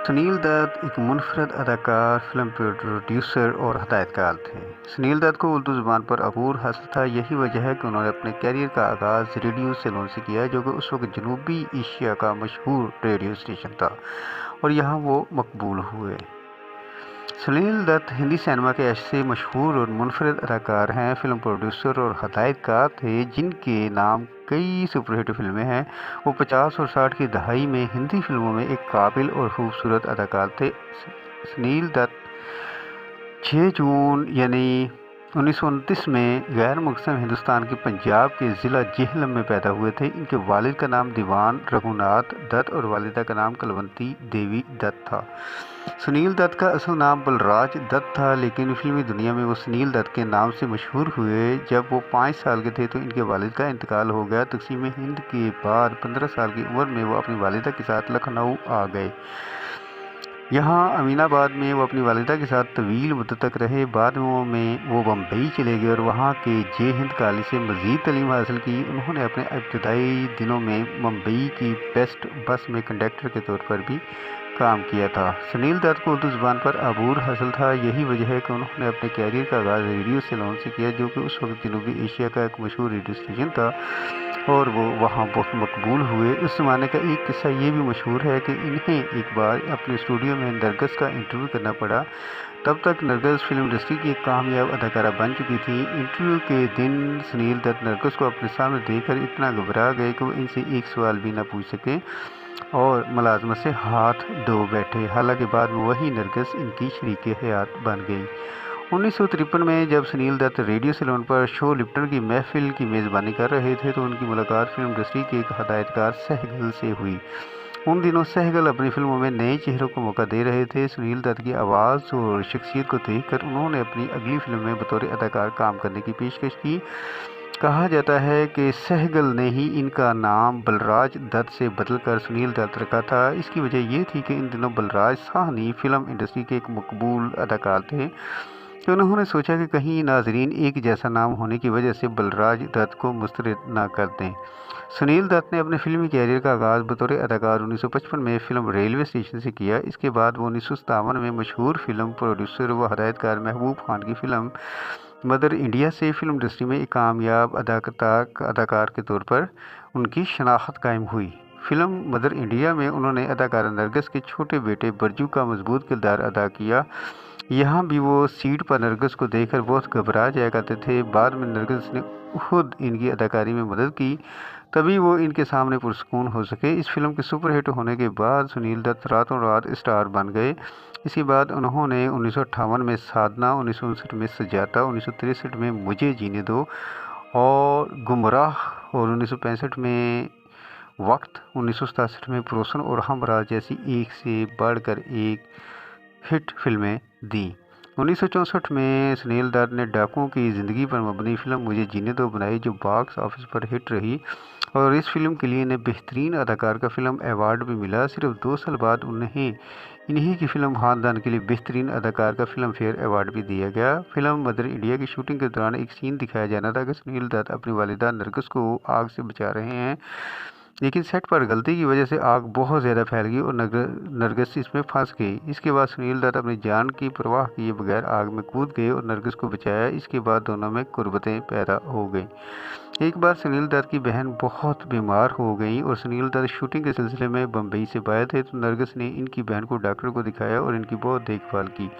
सुनील दत्त एक मुनफरद अदाकार, film producer और हदायतकार थे। सुनील दत्त को उर्दू ज़ुबान पर अबूर हासिल था। यही वजह है कि उन्होंने अपने कैरियर का आगाज़ रेडियो सेलोन से किया, जो कि उस वक्त जनूबी एशिया का मशहूर रेडियो स्टेशन था और यहाँ वो मकबूल हुए। सुनील दत्त हिंदी सिनेमा के ऐसे मशहूर और मुनफरद अदाकार हैं, फिल्म प्रोड्यूसर और हदायतकार थे जिनके नाम कई सुपरहिट फिल्में हैं। वो 50 और 60 की दहाई में हिंदी फिल्मों में एक काबिल और खूबसूरत अदाकार थे। सुनील दत्त 6 जून यानी 1929 में गैर मुक़स्सम हिंदुस्तान के पंजाब के ज़िला जेहलम में पैदा हुए थे। इनके वालिद का नाम दीवान रघुनाथ दत्त और वालिदा का नाम कलवंती देवी दत्त था। सुनील दत्त का असल नाम बलराज दत्त था, लेकिन फिल्मी दुनिया में वो सुनील दत्त के नाम से मशहूर हुए। जब वो 5 साल के थे तो इनके वालिद का इंतकाल हो गया। तक़सीम हिंद के बाद 15 साल की उम्र में वो अपनी वालिदा के साथ लखनऊ आ गए। यहाँ अमीनाबाद में वो अपनी वालिदा के साथ तवील मुद्दत तक रहे। बाद में वो बम्बई चले गए और वहाँ के जे हिंद कॉलेज से मज़ीद तालीम हासिल की। उन्होंने अपने इब्तदाई दिनों में मुंबई की बेस्ट बस में कंडक्टर के तौर पर भी काम किया था। सुनील दत्त को उर्दू ज़ुबान पर अबूर हासिल था। यही वजह है कि उन्होंने अपने कैरियर का आगाज़ रेडियो सेलोन से किया, जो कि उस वक्त जनूबी एशिया का एक मशहूर रेडियो स्टेशन था और वो वहाँ बहुत मकबूल हुए। उस ज़माने का एक किस्सा ये भी मशहूर है कि इन्हें एक बार अपने स्टूडियो में नरगिस का इंटरव्यू करना पड़ा। तब तक नरगिस फिल्म इंडस्ट्री की एक कामयाब अदाकारा बन चुकी थी। इंटरव्यू के दिन सुनील दत्त नरगिस को अपने सामने देखकर इतना घबरा गए कि वो इनसे एक सवाल भी ना पूछ सके और मुलाजमत से हाथ धो बैठे। हालांकि बाद में वही नरगिस इनकी शरीके हयात बन गई। 1953 में जब सुनील दत्त रेडियो सेलोन पर शो लिप्टन की महफिल की मेज़बानी कर रहे थे तो उनकी मुलाकात फिल्म इंडस्ट्री के एक हदायतकार सहगल से हुई। उन दिनों सहगल अपनी फिल्मों में नए चेहरों को मौका दे रहे थे। सुनील दत्त की आवाज़ और शख्सियत को देखकर उन्होंने अपनी अगली फिल्म में बतौर अदाकार काम करने की पेशकश की। कहा जाता है कि सहगल ने ही इनका नाम बलराज दत्त से बदलकर सुनील दत्त रखा था। इसकी वजह ये थी कि इन दिनों बलराज साहनी फिल्म इंडस्ट्री के एक मकबूल अदाकार थे, तो उन्होंने सोचा कि कहीं नाजरीन एक जैसा नाम होने की वजह से बलराज दत्त को मुस्तरद ना कर दें। सुनील दत्त ने अपने फिल्मी कैरियर का आगाज़ बतौर अदाकार 1955 में फिल्म रेलवे स्टेशन से किया। इसके बाद वो 1957 में मशहूर फिल्म प्रोड्यूसर व हदायतकार महबूब खान की फिल्म मदर इंडिया से फिल्म इंडस्ट्री में एक कामयाब अदाकार के तौर पर उनकी शनाख्त कायम हुई। फिल्म मदर इंडिया में उन्होंने अदाकारा नरगिस के छोटे बेटे बरजू का मजबूत किरदार अदा किया। यहाँ भी वो सीट पर नरगिस को देखकर बहुत घबरा जाया करते थे। बाद में नरगिस ने खुद इनकी अदाकारी में मदद की, तभी वो इनके सामने पुरसकून हो सके। इस फिल्म के सुपरहिट होने के बाद सुनील दत्त रातों रात स्टार बन गए। इसके बाद उन्होंने 1958 में साधना, 1959 में सजाता, 1963 में मुझे जीने दो और गुमराह और 1965 में वक्त, 1967 में परोसन और हमराज जैसी एक से बढ़कर एक हिट फिल्में दी। 1964 में सुनील दत्त ने डाकुओं की ज़िंदगी पर मबनी फिल्म मुझे जीने दो बनाई, जो बॉक्स ऑफिस पर हिट रही और इस फिल्म के लिए इन्हें बेहतरीन अदाकार का फिल्म अवार्ड भी मिला। सिर्फ 2 साल बाद उन्हें इन्हीं की फिल्म खानदान के लिए बेहतरीन अदाकार का फिल्म फेयर अवार्ड भी दिया गया। फिल्म मदर इंडिया की शूटिंग के दौरान एक सीन दिखाया जाना था कि सुनील दत्त अपनी वालिदा नरगिस को आग से बचा रहे हैं, लेकिन सेट पर गलती की वजह से आग बहुत ज़्यादा फैल गई और नरगिस इसमें फंस गई। इसके बाद सुनील दत्त अपनी जान की परवाह किए बगैर आग में कूद गए और नरगिस को बचाया। इसके बाद दोनों में कुर्बतें पैदा हो गई। एक बार सुनील दत्त की बहन बहुत बीमार हो गई और सुनील दत्त शूटिंग के सिलसिले में बम्बई से आए थे, तो नरगिस ने इनकी बहन को डॉक्टर को दिखाया और इनकी बहुत देखभाल की।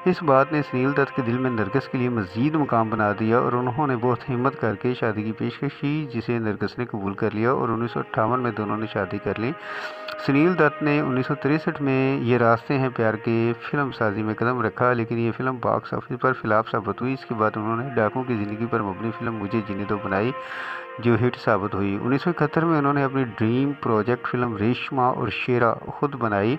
इस बात ने सुनील दत्त के दिल में नरगिस के लिए मज़ीद मुकाम बना दिया और उन्होंने बहुत हिम्मत करके शादी की पेशकश की, जिसे नरगिस ने कबूल कर लिया और 1958 में दोनों ने शादी कर ली। सुनील दत्त ने 1963 में ये रास्ते हैं प्यार के फिल्म साजी में कदम रखा, लेकिन ये फिल्म बॉक्स ऑफिस पर फ्लॉप साबित हुई। इसके बाद उन्होंने डाकुओं की ज़िंदगी पर मबनी फिल्म मुझे जीने दो बनाई, जो हिट साबित हुई। 1971 में उन्होंने अपनी ड्रीम प्रोजेक्ट फिल्म रेशमा और शेरा खुद बनाई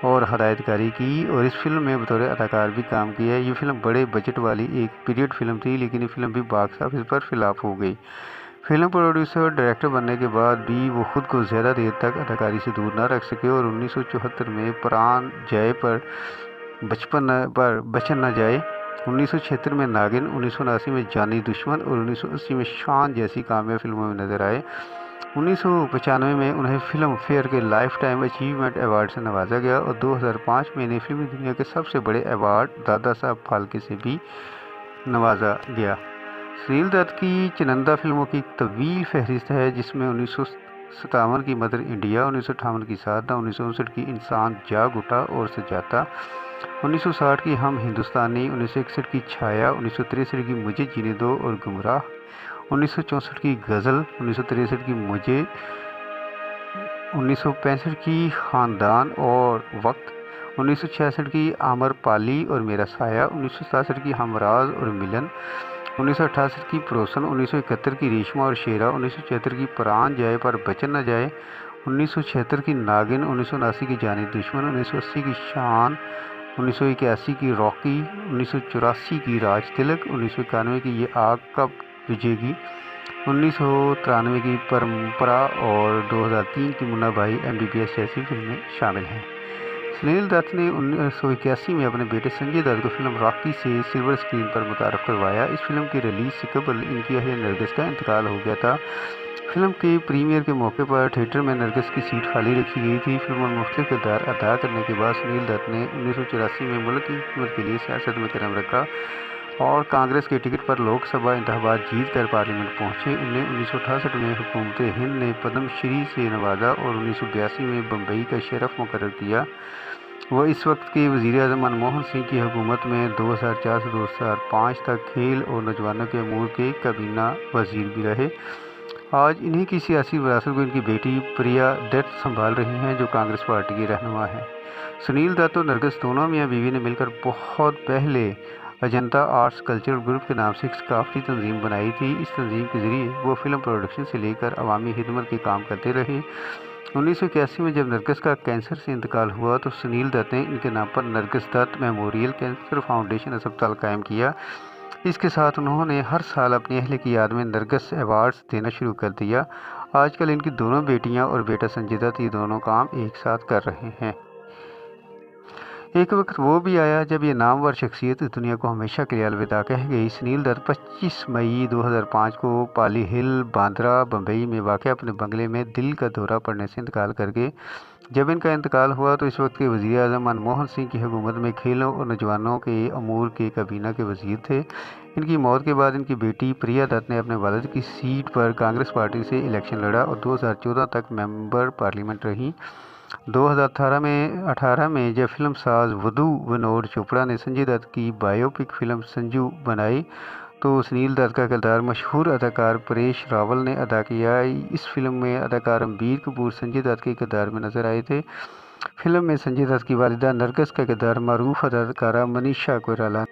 और हदायतकारी की और इस फिल्म में बतौर अदाकार भी काम किया। ये फिल्म बड़े बजट वाली एक पीरियड फिल्म थी, लेकिन ये फिल्म भी बॉक्स ऑफिस पर फ्लॉप हो गई। फिल्म प्रोड्यूसर और डायरेक्टर बनने के बाद भी वो खुद को ज़्यादा देर तक अदाकारी से दूर न रख सके और 1974 में प्राण जाए पर बचन न जाए, 1976 में नागिन, 1979 में जानी दुश्मन और 1980 में शान जैसी कामयाब फिल्मों में नजर आए। 1995 में उन्हें फिल्म फेयर के लाइफ टाइम अचीवमेंट अवार्ड से नवाजा गया और 2005 में इन्हें फिल्मी दुनिया के सबसे बड़े अवार्ड दादा साहब फाल्के से भी नवाजा गया। सुनील दत्त की चुनिंदा फिल्मों की एक तवील फहरिस्त है, जिसमें 1957 की मदर इंडिया, 1958 की साधना, 1959 की इंसान जाग उठा और सजाता, 1960 की हम हिंदुस्तानी, 1961 की छाया, 1963 की मुझे जीने दो और गुमराह, 1964 की गज़ल, 1963 की मुझे, 1965 की ख़ानदान और वक्त, 1966 की आम्रपाली और मेरा साया, 1967 की हमराज और मिलन, 1968 की पड़ोसन, 1971 की रेशमा और शेरा, 1976 की प्राण जाए पर बचन न जाए, 1976 की नागिन, 1979 की जानी दुश्मन, 1980 की शान, 1981 की रॉकी, 1984 की राज तिलक, 1991 की ये आग कब बुझेगी, 1993 की परंपरा और 2003 की मुन्ना भाई MBBS जैसी फिल्में शामिल हैं। सुनील दत्त ने 1981 में अपने बेटे संजय दत्त को फिल्म रॉकी से सिल्वर स्क्रीन पर मुतारफ़ करवाया। इस फिल्म की रिलीज़ से कबल इनकी अहलिया नरगिस का इंतकाल हो गया था। फिल्म के प्रीमियर के मौके पर थिएटर में नरगिस की सीट खाली रखी गई थी। फिल्म में मुख्तलिफ किरदार अदा करने के बाद सुनील दत्त ने 1984 में मुल्क की हुकूमत के लिए सियासत में कदम रखा और कांग्रेस के टिकट पर लोकसभा इंतखाबात जीत कर पार्लियामेंट पहुंचे। उन्हें 1968 में हुकूमत हिंद ने पद्म श्री से नवाजा और 1982 में बम्बई का शरफ मुकर्रर किया। वह इस वक्त के वज़ीर-ए-आज़म मनमोहन सिंह की हुकूमत में 2004 से 2005 तक खेल और नौजवानों के अमूर के काबीना वज़ीर भी रहे। आज इन्हीं की सियासी विरासत को इनकी बेटी प्रिया दत्त संभाल रही हैं, जो कांग्रेस पार्टी की रहनुमा है। सुनील दत्त और नरगिस दोनों मियाँ बीवी ने मिलकर बहुत पहले अजंता आर्ट्स कल्चरल ग्रुप के नाम से एक सकाफती तंजीम बनाई थी। इस तंजीम के ज़रिए वो फिल्म प्रोडक्शन से लेकर अवामी खिदमत के काम करते रहे। 1981 में जब नरगिस का कैंसर से इंतकाल हुआ तो सुनील दत्त ने इनके नाम पर Nargis Dutt memorial cancer foundation अस्पताल कायम किया। इसके साथ उन्होंने हर साल अपनी अहलिया की याद में नरगिस अवार्ड्स देना शुरू कर दिया। आजकल इनकी दोनों बेटियां और बेटा संजय दत्त ये दोनों काम एक साथ कर रहे हैं। एक वक्त वो भी आया जब ये नामवर शख्सियत इस दुनिया को हमेशा के लिए अलविदा कह गई। सुनील दत्त 25 मई 2005 को पाली हिल, बांद्रा, बम्बई में वाक़ अपने बंगले में दिल का दौरा पड़ने से इंतकाल कर गए। जब इनका इंतकाल हुआ तो इस वक्त के वज़ीर-ए-आज़म मनमोहन सिंह की हुकूमत में खेलों और नौजवानों के अमूर के काबीना के वज़ीर थे। इनकी मौत के बाद इनकी बेटी प्रिया दत्त ने अपने वालिद की सीट पर कांग्रेस पार्टी से इलेक्शन लड़ा और 2014 तक मेंबर पार्लियामेंट रहीं। 2018 में जब फिल्म साज वधू विनोद चोपड़ा ने संजय दत्त की बायोपिक फिल्म संजू बनाई तो सुनील दत्त का किरदार मशहूर अदाकार परेश रावल ने अदा किया। इस फिल्म में अदाकार रणबीर कपूर संजय दत्त के किरदार में नजर आए थे। फिल्म में संजय दत्त की वालिदा नरगिस का किरदार मरूफ अदाकारा मनीषा कोइराला